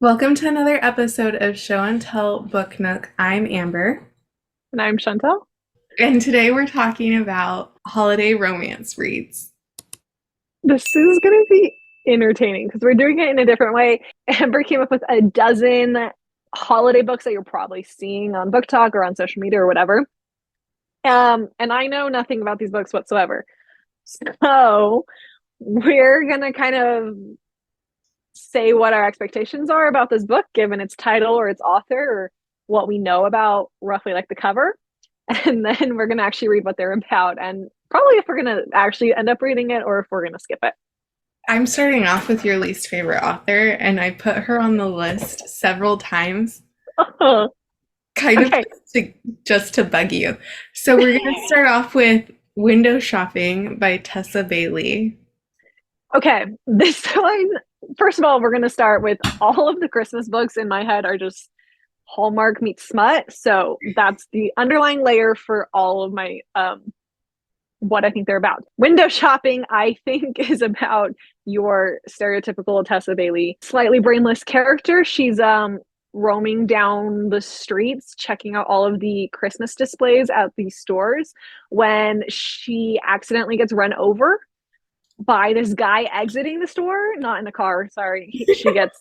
Welcome to another episode of Show and Tell Book Nook. I'm Amber, And I'm Chantel. and today we're talking about holiday romance reads. This is going to be entertaining because we're doing it in a different way. Amber came up with a dozen holiday books that you're probably seeing on Book Talk or on social media or whatever. And I know nothing about these books whatsoever. So we're going to kind of say what our expectations are about this book, given its title or its author or what we know about roughly like the cover. And then we're going to actually read what they're about and probably if we're going to actually end up reading it or if we're going to skip it. I'm starting off with your least favorite author, and I put her on the list several times, kind of Okay. just to bug you. So we're going to start off with Window Shopping by Tessa Bailey. Okay. This one, first of all, we're going to start with all of the Christmas books in my head are just Hallmark meets smut. So that's the underlying layer for all of my what I think they're about. Window shopping, I think, is about your stereotypical Tessa Bailey, slightly brainless character. She's roaming down the streets, checking out all of the Christmas displays at these stores when she accidentally gets run over by this guy exiting the store, not in a car, sorry. She gets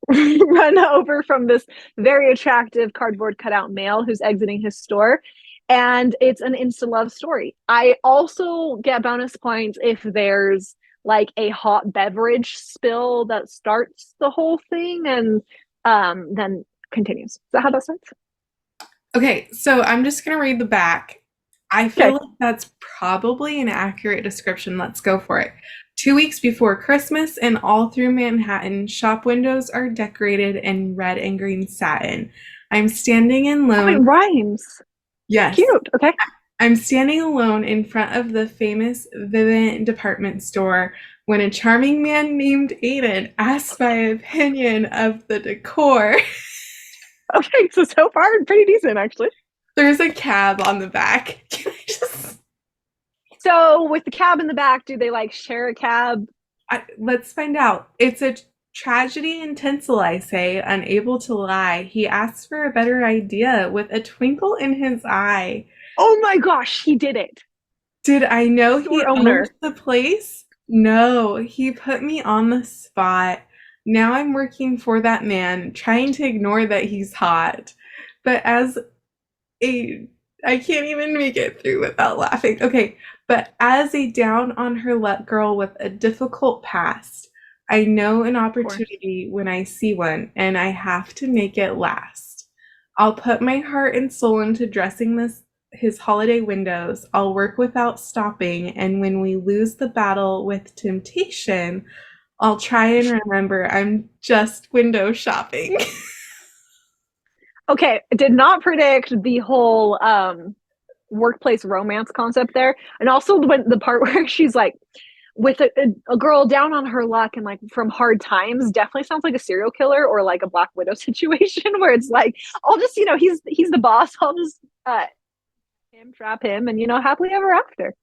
run over from this very attractive cardboard cutout male who's exiting his store. And it's an instant love story. I also get bonus points if there's like a hot beverage spill that starts the whole thing and then continues. Is that how that starts? Okay, so I'm just going to read the back. I feel Okay. like that's probably an accurate description. Let's go for it. 2 weeks before Christmas, and all through Manhattan, shop windows are decorated in red and green satin. I'm standing Oh, it alone. rhymes. Yes, Cute. Okay. I'm standing alone in front of the famous Vivint department store when a charming man named Aiden asks my opinion of the decor. Okay. So far, pretty decent, actually. There's a cab on the back. Can I just So with the cab in the back, do they like share a cab? let's find out. It's a tragedy in tinsel, I say, unable to lie. He asks for a better idea with a twinkle in his eye. Oh my gosh, he did it. Did I know he Store owned owner. the place? No, he put me on the spot. Now I'm working for that man, trying to ignore that he's hot. But as a I can't even make it through without laughing. Okay, but as a down on her luck girl with a difficult past, I know an Of course. opportunity when I see one, and I have to make it last. I'll put my heart and soul into dressing this his holiday windows. I'll work without stopping, and when we lose the battle with temptation, I'll try and remember I'm just window shopping. Okay, did not predict the whole workplace romance concept there. And also when the part where she's like with a girl down on her luck and like from hard times definitely sounds like a serial killer or like a Black Widow situation where it's like I'll just he's the boss, I'll just him trap him and happily ever after.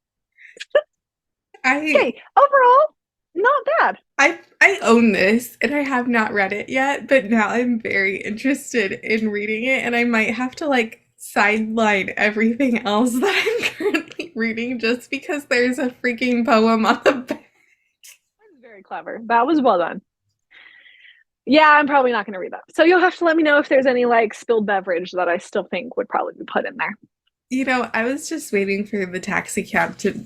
I Okay, overall not bad. I own this and I have not read it yet, but now I'm very interested in reading it and I might have to like sideline everything else that I'm currently reading just because there's a freaking poem on the back. Very clever, that was well done. Yeah, I'm probably not going to read that. So you'll have to let me know if there's any like spilled beverage that I still think would probably be put in there. I was just waiting for the taxi cab to,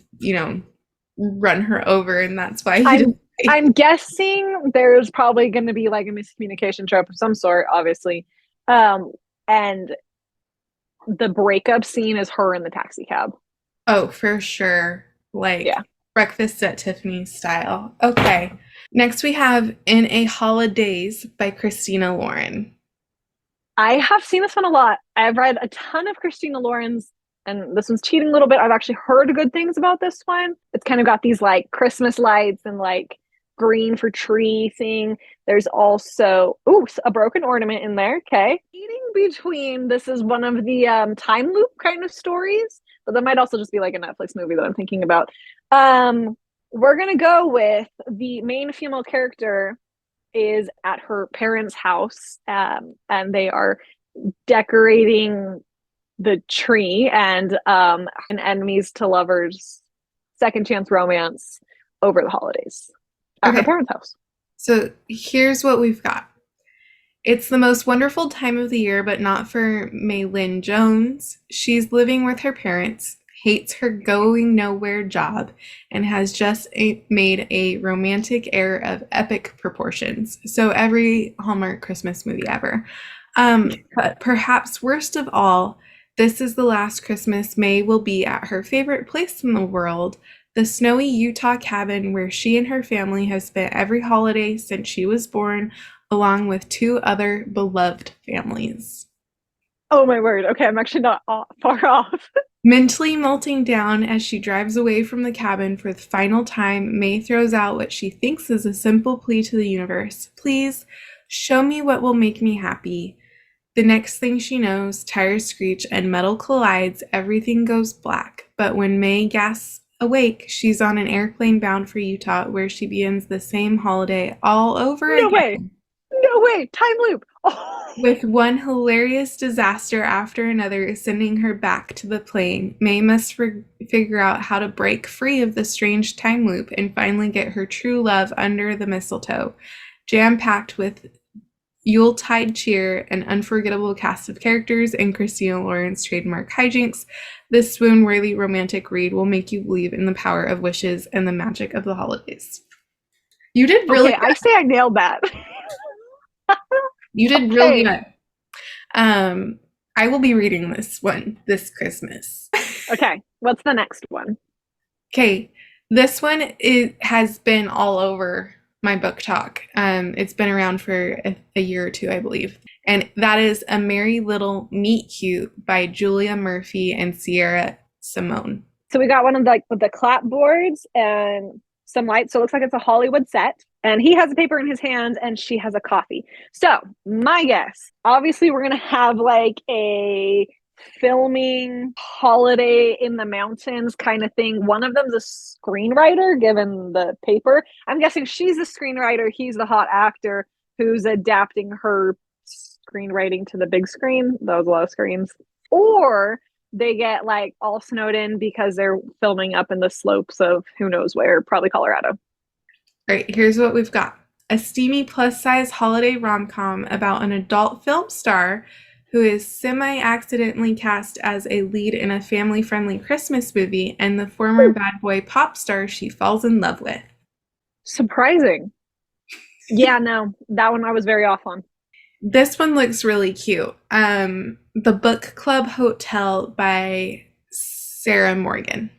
run her over and that's why he I'm didn't. I'm guessing there's probably going to be like a miscommunication trope of some sort, obviously. And the breakup scene is her in the taxi cab. Oh, for sure. Like Yeah. Breakfast at Tiffany's style. Okay. Next we have In a Holidaze by Christina Lauren. I have seen this one a lot. I've read a ton of Christina Lauren's, and this one's cheating a little bit. I've actually heard good things about this one. It's kind of got these like Christmas lights and like green for tree thing. There's also a broken ornament in there. Okay. Eating between this is one of the time loop kind of stories, but that might also just be like a Netflix movie that I'm thinking about. We're gonna go with the main female character is at her parents' house, and they are decorating the tree, and an enemies to lovers second chance romance over the holidays at her Okay, parents' house. so here's what we've got. It's the most wonderful time of the year, but not for May Lynn Jones. She's living with her parents, hates her going nowhere job, and has just made a romantic heir of epic proportions. So every Hallmark Christmas movie ever. But perhaps worst of all, this is the last Christmas May will be at her favorite place in the world, the snowy Utah cabin where she and her family have spent every holiday since she was born, along with two other beloved families. Oh my word. Okay, I'm actually not far off. Mentally melting down as she drives away from the cabin for the final time, May throws out what she thinks is a simple plea to the universe. Please, show me what will make me happy. The next thing she knows, tires screech and metal collides, everything goes black. But when May gasps awake, she's on an airplane bound for Utah, where she begins the same holiday all over No way. again. No way. Time loop. Oh. With one hilarious disaster after another sending her back to the plane, May must figure out how to break free of the strange time loop and finally get her true love under the mistletoe. Jam-packed with Yuletide cheer, an unforgettable cast of characters, and Christina Lauren's trademark hijinks, this swoon-worthy romantic read will make you believe in the power of wishes and the magic of the holidays. You did really Okay, I say I nailed that. You did really Okay. good. I will be reading this one this Christmas. Okay, what's the next one? Okay, this one has been all over my book talk. It's been around for a year or two, I believe. And that is A Merry Little Meet Cute by Julia Murphey and Sierra Simone. So we got one of the clapboards and some lights. So it looks like it's a Hollywood set. And he has a paper in his hand and she has a coffee. So my guess, obviously we're going to have like a filming holiday in the mountains kind of thing. One of them's a screenwriter given the paper. I'm guessing she's the screenwriter. He's the hot actor who's adapting her screenwriting to the big screen. That was a lot of screens. Or they get like all snowed in because they're filming up in the slopes of who knows where, probably Colorado. All right, here's what we've got. A steamy plus-size holiday rom-com about an adult film star who is semi-accidentally cast as a lead in a family-friendly Christmas movie and the former bad boy pop star she falls in love with. Surprising. Yeah, no, that one I was very off on. This one looks really cute. The Book Club Hotel by Sarah Morgan.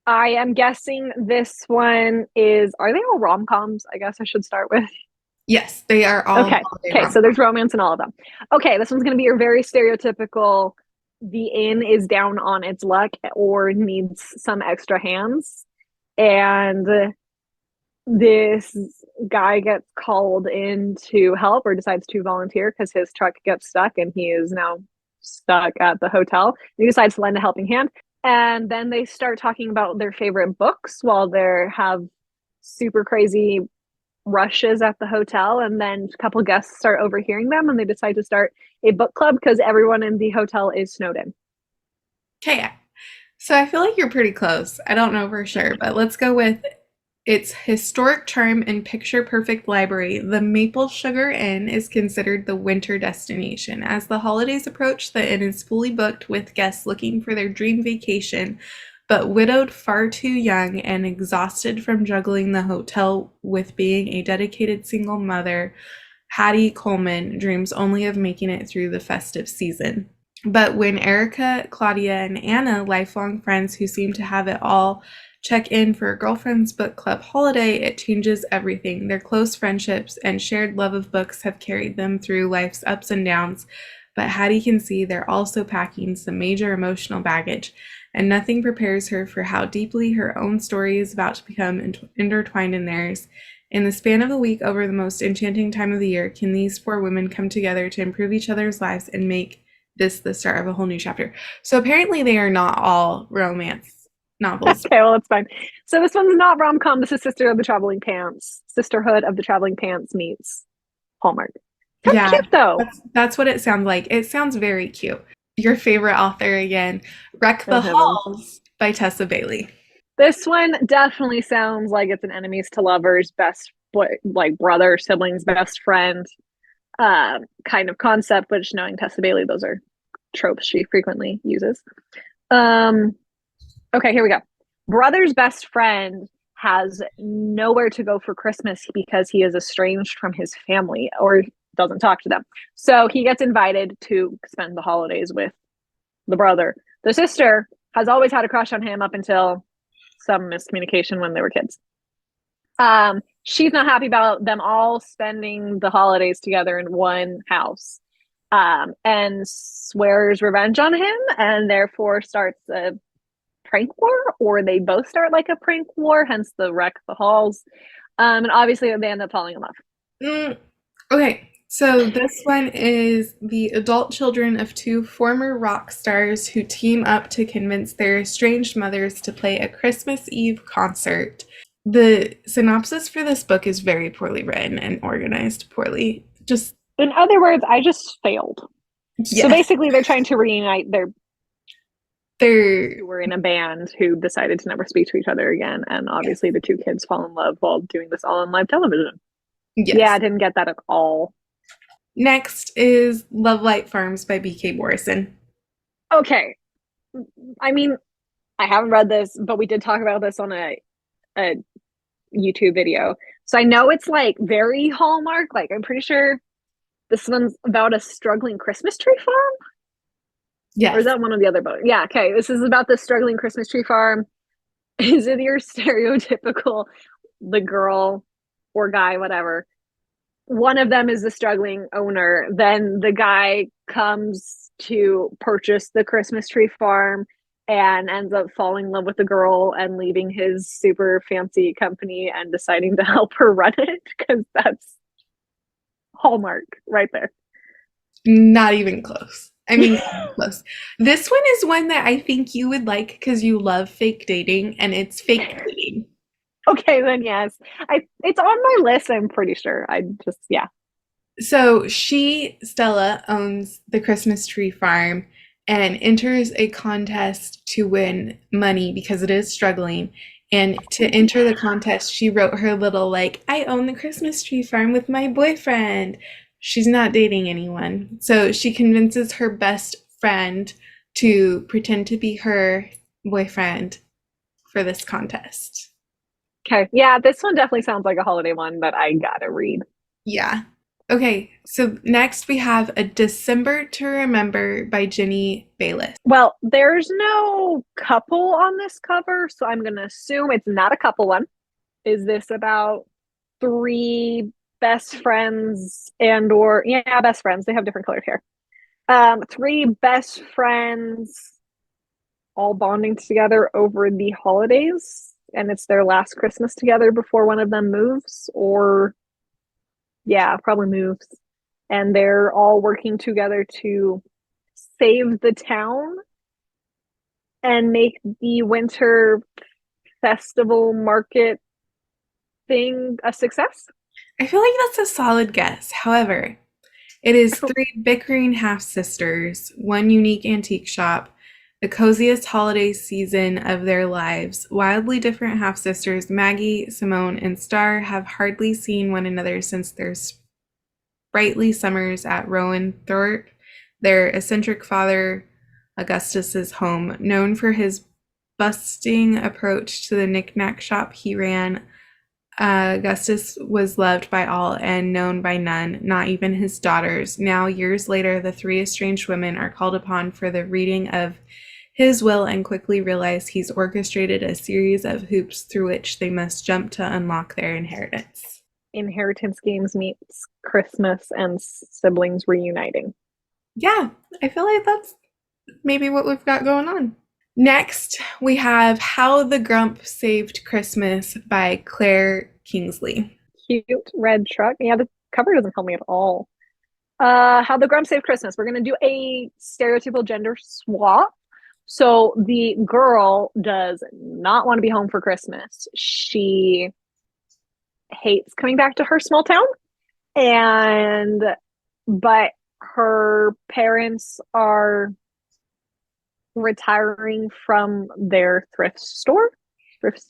I am guessing this one is, are they all rom-coms? I guess I should start with. Yes, they are all Okay. Okay, so there's romance in all of them. Okay, this one's going to be your very stereotypical, the inn is down on its luck or needs some extra hands. And this guy gets called in to help or decides to volunteer because his truck gets stuck and he is now stuck at the hotel. He decides to lend a helping hand. And then they start talking about their favorite books while they have super crazy rushes at the hotel. And then a couple guests start overhearing them and they decide to start a book club because everyone in the hotel is snowed in. Okay, so I feel like you're pretty close. I don't know for sure, but let's go with its historic charm and picture-perfect library. The Maple Sugar Inn is considered the winter destination. As the holidays approach, the inn is fully booked with guests looking for their dream vacation, but widowed far too young and exhausted from juggling the hotel with being a dedicated single mother, Hattie Coleman dreams only of making it through the festive season. But when Erica, Claudia, and Anna, lifelong friends who seem to have it all, check in for a girlfriend's book club holiday, it changes everything. Their close friendships and shared love of books have carried them through life's ups and downs, but Hattie can see they're also packing some major emotional baggage, and nothing prepares her for how deeply her own story is about to become intertwined in theirs. In the span of a week over the most enchanting time of the year, can these four women come together to improve each other's lives and make this the start of a whole new chapter? So apparently they are not all romance novels. Okay, well, that's fine. So this one's not rom-com. This is Sisterhood of the Traveling Pants meets Hallmark. That's Yeah, cute though. that's what it sounds like. It sounds very cute. Your favorite author again, Wreck Oh the heavens. Halls by Tessa Bailey. This one definitely sounds like it's an enemies to lovers, best like brother, siblings, best friend kind of concept, which knowing Tessa Bailey, those are tropes she frequently uses. Um, okay, here we go. Brother's best friend has nowhere to go for Christmas because he is estranged from his family or doesn't talk to them. So he gets invited to spend the holidays with the brother. The sister has always had a crush on him up until some miscommunication when they were kids. She's not happy about them all spending the holidays together in one house, and swears revenge on him, and therefore starts a prank war, or they both start like a prank war, hence the wreck the halls. And obviously they end up falling in love. Mm, okay, so this one is the adult children of two former rock stars who team up to convince their estranged mothers to play a Christmas Eve concert. The synopsis for this book is very poorly written and organized poorly. Just, In other words, I just failed. So yes, basically they're trying to reunite their they're, who were in a band who decided to never speak to each other again, and yes, obviously the two kids fall in love while doing this all on live television. Yeah, I yes. didn't get that at all. Next is Lovelight Farms by B.K. Borrison. Okay, I mean, I haven't read this, but we did talk about this on a YouTube video. So I know it's like very Hallmark. Like I'm pretty sure this one's about a struggling Christmas tree farm. Or is Yes. that one of the other books? Yeah, okay. This is about the struggling Christmas tree farm. Is it your stereotypical the girl or guy, whatever? One of them is the struggling owner. Then the guy comes to purchase the Christmas tree farm and ends up falling in love with the girl and leaving his super fancy company and deciding to help her run it because that's Hallmark right there. Not even close. I mean, kind of close. This one is one that I think you would like because you love fake dating, and it's fake dating. Okay, then yes. It's on my list, I'm pretty sure. I just yeah. So Stella, owns the Christmas tree farm and enters a contest to win money because it is struggling. And to enter the contest, she wrote her little, like, I own the Christmas tree farm with my boyfriend. She's not dating anyone. So she convinces her best friend to pretend to be her boyfriend for this contest. Okay. Yeah, this one definitely sounds like a holiday one that I gotta read. Yeah. Okay, so next we have A December to Remember by Jenny Bayliss. Well, there's no couple on this cover, so I'm gonna assume it's not a couple one. Is this about three best friends and or yeah, best friends. They have different colored hair. Three best friends all bonding together over the holidays, and it's their last Christmas together before one of them moves, or yeah, probably moves. And they're all working together to save the town and make the winter festival market thing a success. I feel like that's a solid guess. However, it is three bickering half sisters, one unique antique shop, the coziest holiday season of their lives. Wildly different half sisters, Maggie, Simone, and Star, have hardly seen one another since their sprightly summers at Rowanthorpe, their eccentric father Augustus's home. Known for his busting approach to the knick-knack shop he ran, Augustus was loved by all and known by none, not even his daughters. Now, years later, the three estranged women are called upon for the reading of his will and quickly realize he's orchestrated a series of hoops through which they must jump to unlock their inheritance. Inheritance games meets Christmas and siblings reuniting. Yeah, I feel like that's maybe what we've got going on. Next, we have How the Grump Saved Christmas by Claire Kinglsey. Cute red truck. Yeah, the cover doesn't help me at all. How the Grump Saved Christmas. We're gonna do a stereotypical gender swap. So the girl does not want to be home for Christmas. She hates coming back to her small town. And but her parents are retiring from their thrift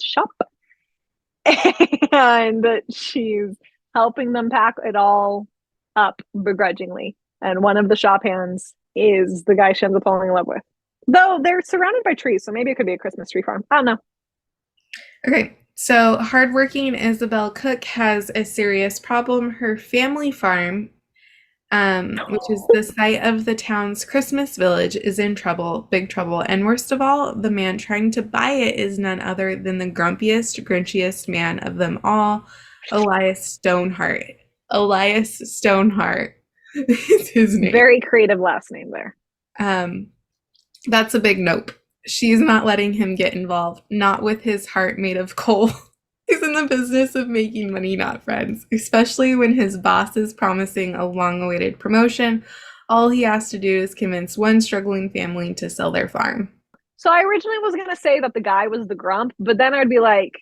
shop, and she's helping them pack it all up begrudgingly. And one of the shop hands is the guy she ends up falling in love with. Though they're surrounded by trees, so maybe it could be a Christmas tree farm. I don't know. Okay, so hardworking Isabel Cook has a serious problem. Her family farm, which is the site of the town's Christmas village, is in trouble, big trouble. And worst of all, the man trying to buy it is none other than the grumpiest, grinchiest man of them all, Elias Stoneheart. Elias Stoneheart is his name. Very creative last name there. That's a big nope. She's not letting him get involved, not with his heart made of coal. He's in the business of making money, not friends, especially when his boss is promising a long-awaited promotion. All he has to do is convince one struggling family to sell their farm. So I originally was going to say that the guy was the grump, but then I'd be like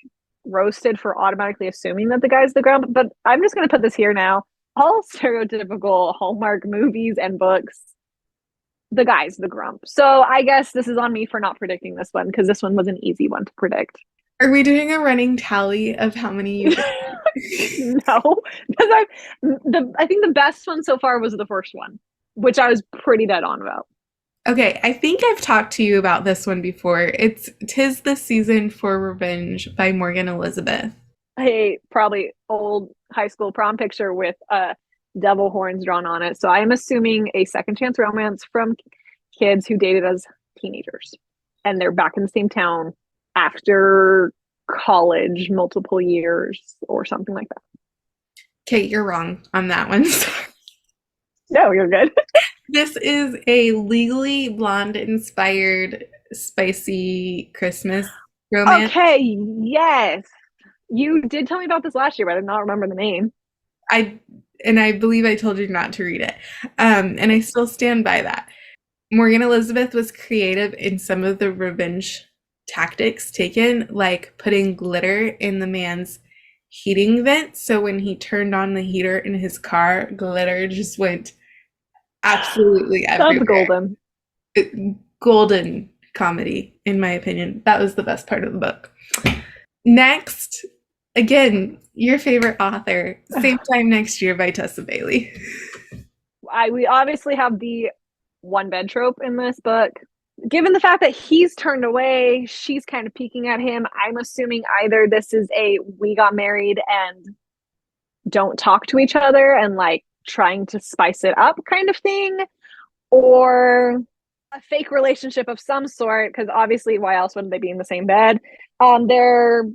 roasted for automatically assuming that the guy's the grump. But I'm just going to put this here now. All stereotypical Hallmark movies and books, the guy's the grump. So I guess this is on me for not predicting this one, because this one was an easy one to predict. Are we doing a running tally of how many you No, because I think the best one so far was the first one, which I was pretty dead on about. Okay, I think I've talked to you about this one before. It's 'Tis the Season for Revenge by Morgan Elizabeth. A probably old high school prom picture with devil horns drawn on it. So I am assuming a second chance romance from kids who dated as teenagers, and they're back in the same town after college, multiple years or something like that. Okay, you're wrong on that one. No, you're good. This is a Legally Blonde inspired spicy Christmas romance. Okay, yes. You did tell me about this last year, but I did not remember the name. I believe I told you not to read it. And I still stand by that. Morgan Elizabeth was creative in some of the revenge tactics taken, like putting glitter in the man's heating vent. So when he turned on the heater in his car, glitter just went absolutely everywhere. That's golden. Golden comedy, in my opinion. That was the best part of the book. Next, again, your favorite author, Same Time Next Year by Tessa Bailey. We obviously have the one bed trope in this book. Given the fact that he's turned away, she's kind of peeking at him. I'm assuming either this is a we got married and don't talk to each other and like trying to spice it up kind of thing, or a fake relationship of some sort, because obviously why else would they be in the same bed? They're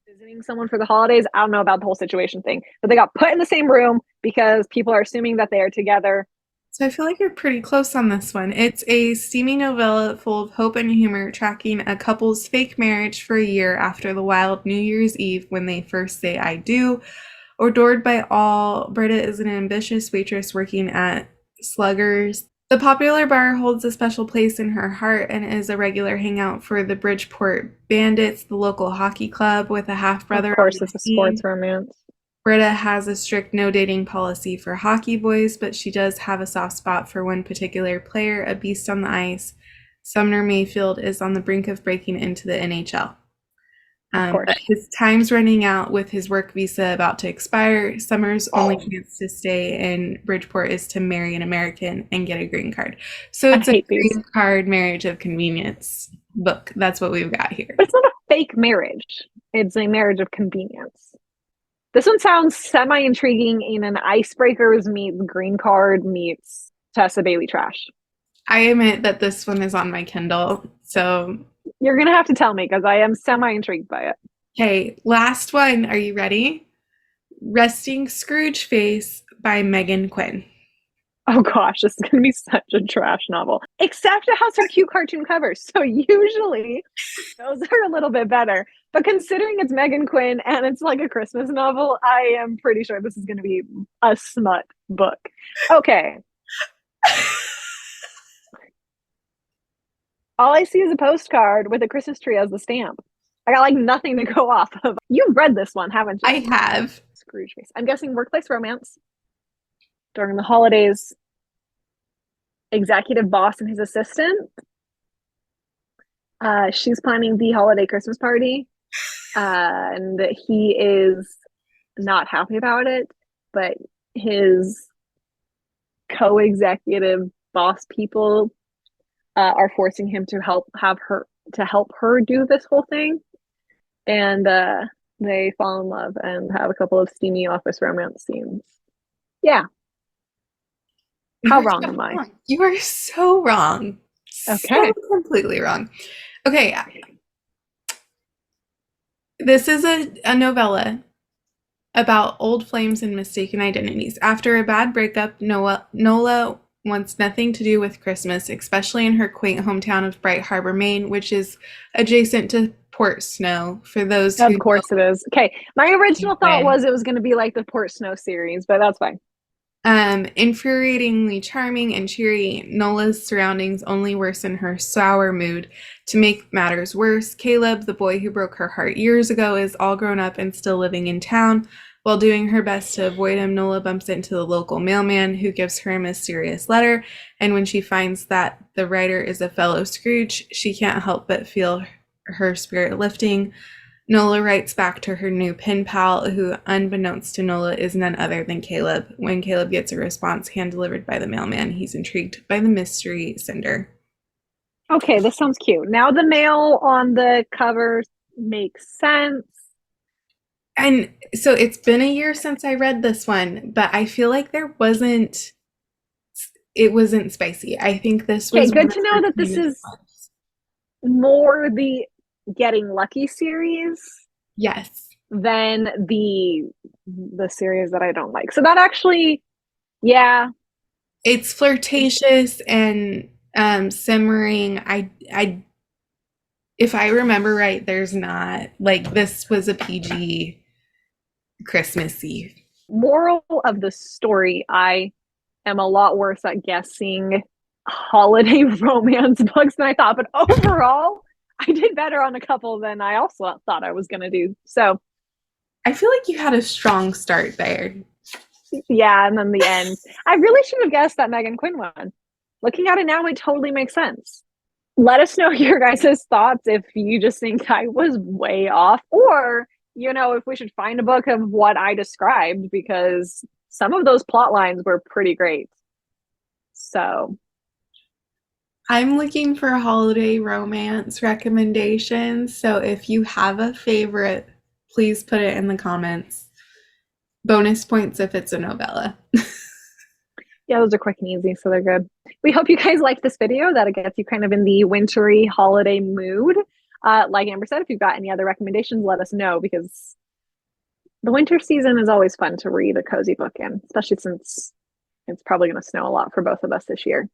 visiting someone for the holidays. I don't know about the whole situation thing, but they got put in the same room because people are assuming that they are together. So I feel like you're pretty close on this one. It's a steamy novella full of hope and humor, tracking a couple's fake marriage for a year after the wild New Year's Eve when they first say I do. Adored by all, Britta is an ambitious waitress working at Slugger's. The popular bar holds a special place in her heart and is a regular hangout for the Bridgeport Bandits, the local hockey club with a half-brother. Of course, it's a sports romance. Britta has a strict no dating policy for hockey boys, but she does have a soft spot for one particular player, a beast on the ice. Sumner Mayfield is on the brink of breaking into the NHL. But his time's running out with his work visa about to expire. Summer's only chance to stay in Bridgeport is to marry an American and get a green card. So it's a green card marriage of convenience book. That's what we've got here. But it's not a fake marriage. It's a marriage of convenience. This one sounds semi-intriguing in an icebreakers meets green card meets Tessa Bailey trash. I admit that this one is on my Kindle, so... You're going to have to tell me, because I am semi-intrigued by it. Okay, last one. Are you ready? Resting Scrooge Face by Meghan Quinn. Oh gosh, this is going to be such a trash novel. Except it has her cute cartoon covers, so usually those are a little bit better. But considering it's Meghan Quinn and it's like a Christmas novel, I am pretty sure this is going to be a smut book. Okay. All I see is a postcard with a Christmas tree as the stamp. I got like nothing to go off of. You've read this one, haven't you? I have. Scrooge face. I'm guessing workplace romance during the holidays. Executive boss and his assistant. She's planning the holiday Christmas party, and he is not happy about it, but his co-executive boss people are forcing him to help her do this whole thing, and they fall in love and have a couple of steamy office romance scenes. Yeah. You How are wrong so am I? wrong. You are so wrong. Okay. So completely wrong. Okay, this is a novella about old flames and mistaken identities. After a bad breakup, Nola wants nothing to do with Christmas, especially in her quaint hometown of Bright Harbor, Maine, which is adjacent to Port Snow, for those who Of course it is. Okay. My original thought know. was it was going to be like the Port Snow series, but that's fine. Infuriatingly charming and cheery, Nola's surroundings only worsen her sour mood. To make matters worse, Caleb, the boy who broke her heart years ago, is all grown up and still living in town. While doing her best to avoid him, Nola bumps into the local mailman who gives her a mysterious letter, and when she finds that the writer is a fellow Scrooge, she can't help but feel her spirit lifting. Nola writes back to her new pen pal, who, unbeknownst to Nola, is none other than Caleb. When Caleb gets a response hand-delivered by the mailman, he's intrigued by the mystery sender. Okay, this sounds cute. Now the mail on the cover makes sense. And so it's been a year since I read this one, but I feel like it wasn't spicy. I think this Okay, was one good of to know her that this cutest is ones. more the Getting Lucky series Yes. than the series that I don't like. So that actually, yeah. It's flirtatious and simmering. I if I remember right, there's not like this was a PG Christmas Eve. Moral of the story, I am a lot worse at guessing holiday romance books than I thought, but overall, I did better on a couple than I also thought I was going to do. So, I feel like you had a strong start there. yeah, and then the end. I really should have guessed that Meghan Quinn won. Looking at it now, it totally makes sense. Let us know your guys' thoughts if you just think I was way off, or, if we should find a book of what I described, because some of those plot lines were pretty great. So, I'm looking for holiday romance recommendations. So if you have a favorite, please put it in the comments. Bonus points if it's a novella. yeah, those are quick and easy, so they're good. We hope you guys liked this video, that it gets you kind of in the wintry holiday mood. Like Amber said, if you've got any other recommendations, let us know, because the winter season is always fun to read a cozy book in, especially since it's probably going to snow a lot for both of us this year.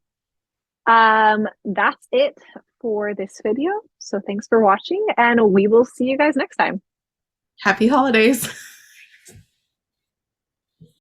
That's it for this video. So thanks for watching, and we will see you guys next time. Happy holidays.